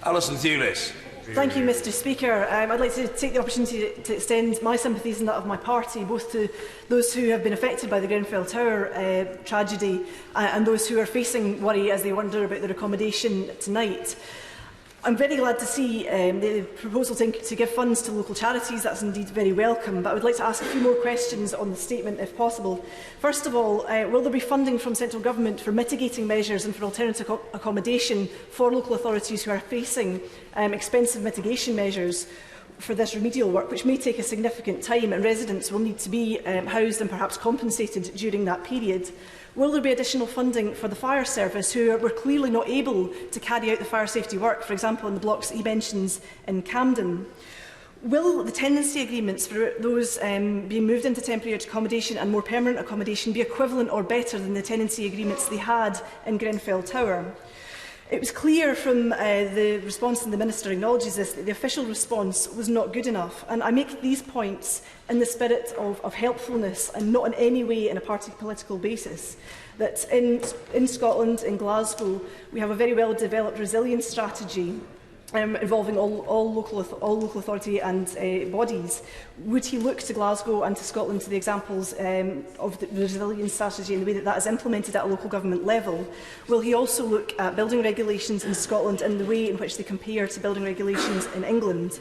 Alison Thewliss. Thank you, Mr Speaker. I'd like to take the opportunity to extend my sympathies and that of my party, both to those who have been affected by the Grenfell Tower tragedy and those who are facing worry as they wonder about their accommodation tonight. I'm very glad to see the proposal to give funds to local charities. That's indeed very welcome, but I would like to ask a few more questions on the statement, if possible. First of all, will there be funding from central government for mitigating measures and for alternative accommodation for local authorities who are facing expensive mitigation measures for this remedial work, which may take a significant time, and residents will need to be housed and perhaps compensated during that period? Will there be additional funding for the fire service, who were clearly not able to carry out the fire safety work, for example in the blocks that he mentions in Camden? Will the tenancy agreements for those being moved into temporary accommodation and more permanent accommodation be equivalent or better than the tenancy agreements they had in Grenfell Tower? It was clear from the response, and the Minister acknowledges this, that the official response was not good enough. And I make these points in the spirit of helpfulness and not in any way in a party political basis. That in Scotland, in Glasgow, we have a very well developed resilience strategy involving all local authority and bodies. Would he look to Glasgow and to Scotland to the examples of the resilience strategy and the way that that is implemented at a local government level? Will he also look at building regulations in Scotland and the way in which they compare to building regulations in England?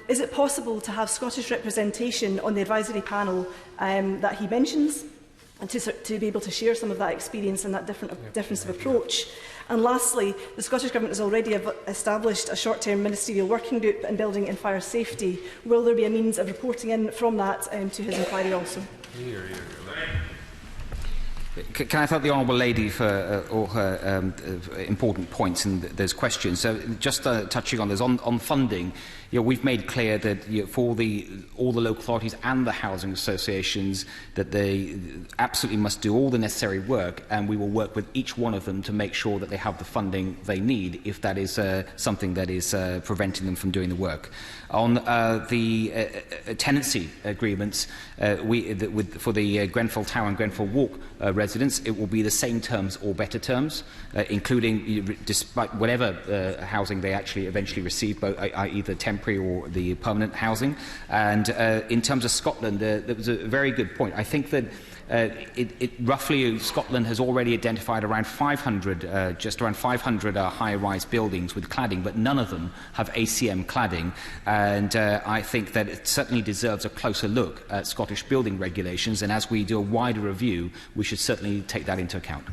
Is it possible to have Scottish representation on the advisory panel that he mentions, and to be able to share some of that experience and that difference of approach? And lastly, the Scottish Government has already established a short-term ministerial working group in building and fire safety. Will there be a means of reporting in from that to his inquiry also? Can I thank the Honourable Lady for all her important points in those questions? So, just touching on this, on funding, we've made clear that for all the local authorities and the housing associations that they absolutely must do all the necessary work, and we will work with each one of them to make sure that they have the funding they need if that is something that is preventing them from doing the work. On the tenancy agreements for the Grenfell Tower and Grenfell Walk residents, it will be the same terms or better terms, including despite whatever housing they actually eventually receive, both either temporary or the permanent housing. And in terms of Scotland, that was a very good point. I think that roughly Scotland has already identified around 500, just around 500 high-rise buildings with cladding, but none of them have ACM cladding. And I think that it certainly deserves a closer look at Scottish building regulations. And as we do a wider review, we should certainly take that into account.